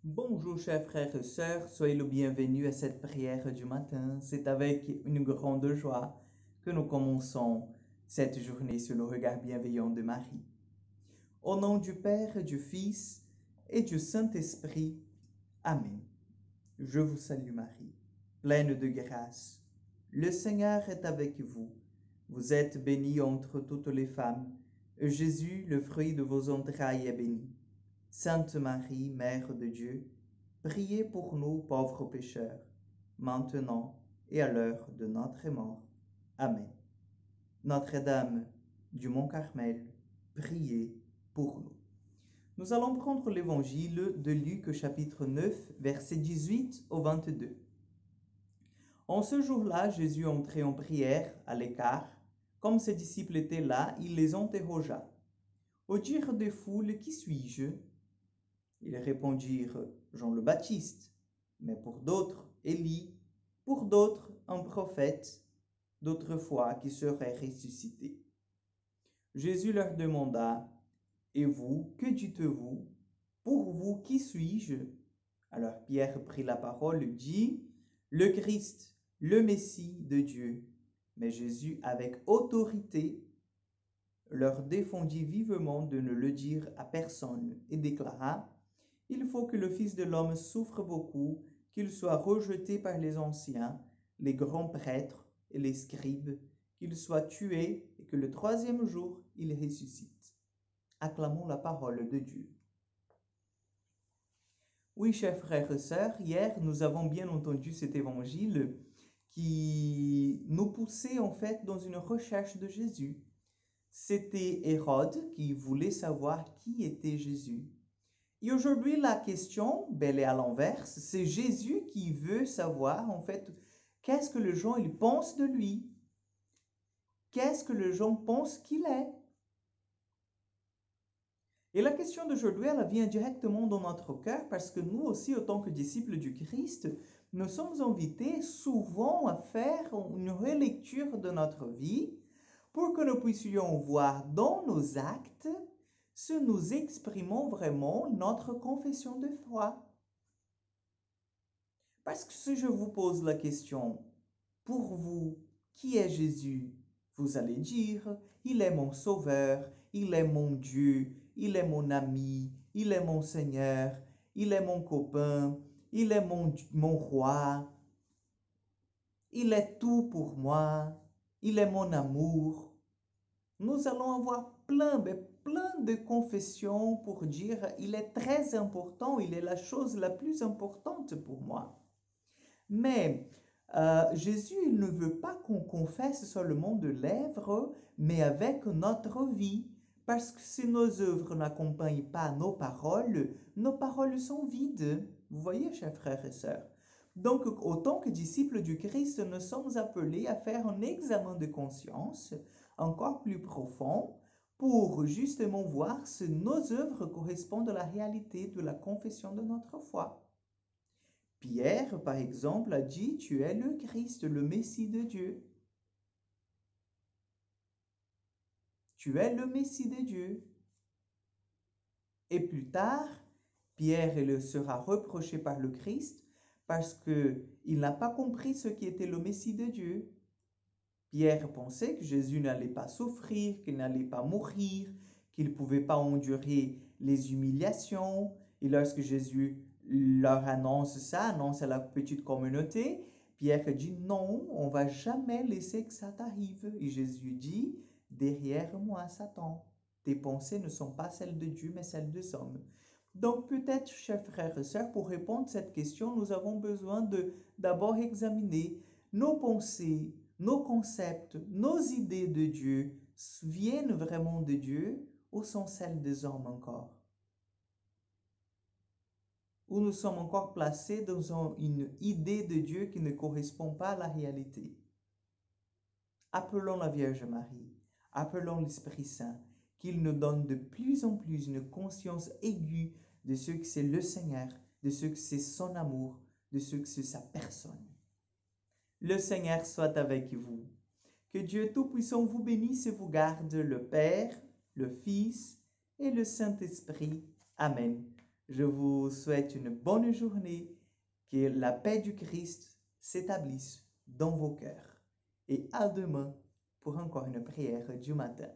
Bonjour chers frères et sœurs, soyez le bienvenu à cette prière du matin. C'est avec une grande joie que nous commençons cette journée sous le regard bienveillant de Marie. Au nom du Père, du Fils et du Saint-Esprit. Amen. Je vous salue Marie, pleine de grâce. Le Seigneur est avec vous. Vous êtes bénie entre toutes les femmes, et Jésus, le fruit de vos entrailles, est béni. Sainte Marie, Mère de Dieu, priez pour nous pauvres pécheurs, maintenant et à l'heure de notre mort. Amen. Notre-Dame du Mont Carmel, priez pour nous. Nous allons prendre l'évangile de Luc chapitre 9, versets 18 au 22. En ce jour-là, Jésus entrait en prière à l'écart. Comme ses disciples étaient là, il les interrogea. Au dire des foules, qui suis-je? Ils répondirent, Jean le Baptiste, mais pour d'autres, Élie, pour d'autres, un prophète, d'autres fois qui serait ressuscité. Jésus leur demanda, Et vous, que dites-vous? Pour vous, qui suis-je? Alors Pierre prit la parole et dit, Le Christ, le Messie de Dieu. Mais Jésus, avec autorité, leur défendit vivement de ne le dire à personne et déclara, Il faut que le Fils de l'homme souffre beaucoup, qu'il soit rejeté par les anciens, les grands prêtres et les scribes, qu'il soit tué et que le troisième jour il ressuscite. Acclamons la parole de Dieu. Oui, chers frères et sœurs, hier nous avons bien entendu cet évangile qui nous poussait en fait dans une recherche de Jésus. C'était Hérode qui voulait savoir qui était Jésus. Et aujourd'hui, la question, elle est à l'inverse, c'est Jésus qui veut savoir, en fait, qu'est-ce que les gens ils pensent de lui? Qu'est-ce que les gens pensent qu'il est? Et la question d'aujourd'hui, elle vient directement dans notre cœur parce que nous aussi, en tant que disciples du Christ, nous sommes invités souvent à faire une relecture de notre vie pour que nous puissions voir dans nos actes si nous exprimons vraiment notre confession de foi. Parce que si je vous pose la question, pour vous, qui est Jésus? Vous allez dire, il est mon sauveur, il est mon Dieu, il est mon ami, il est mon Seigneur, il est mon copain, il est mon roi, il est tout pour moi, il est mon amour. Nous allons avoir plein de confessions pour dire, il est très important, il est la chose la plus importante pour moi. Mais Jésus il ne veut pas qu'on confesse seulement de lèvres, mais avec notre vie. Parce que si nos œuvres n'accompagnent pas nos paroles sont vides. Vous voyez, chers frères et sœurs. Donc, autant que disciples du Christ, nous sommes appelés à faire un examen de conscience encore plus profond pour justement voir si nos œuvres correspondent à la réalité de la confession de notre foi. Pierre, par exemple, a dit, Tu es le Christ, le Messie de Dieu. Tu es le Messie de Dieu. Et plus tard, Pierre il sera reproché par le Christ parce qu'il n'a pas compris ce qui était le Messie de Dieu. Pierre pensait que Jésus n'allait pas souffrir, qu'il n'allait pas mourir, qu'il ne pouvait pas endurer les humiliations. Et lorsque Jésus leur annonce ça, annonce à la petite communauté, Pierre dit non, on ne va jamais laisser que ça t'arrive. Et Jésus dit, derrière moi, Satan, tes pensées ne sont pas celles de Dieu, mais celles des hommes. Donc peut-être, chers frères et sœurs, pour répondre à cette question, nous avons besoin de d'abord examiner nos pensées, nos concepts, nos idées de Dieu viennent vraiment de Dieu ou sont celles des hommes encore? Ou nous sommes encore placés dans une idée de Dieu qui ne correspond pas à la réalité? Appelons la Vierge Marie, appelons l'Esprit Saint, qu'il nous donne de plus en plus une conscience aiguë de ce que c'est le Seigneur, de ce que c'est son amour, de ce que c'est sa personne. Le Seigneur soit avec vous. Que Dieu Tout-Puissant vous bénisse et vous garde, le Père, le Fils et le Saint-Esprit. Amen. Je vous souhaite une bonne journée, que la paix du Christ s'établisse dans vos cœurs. Et à demain pour encore une prière du matin.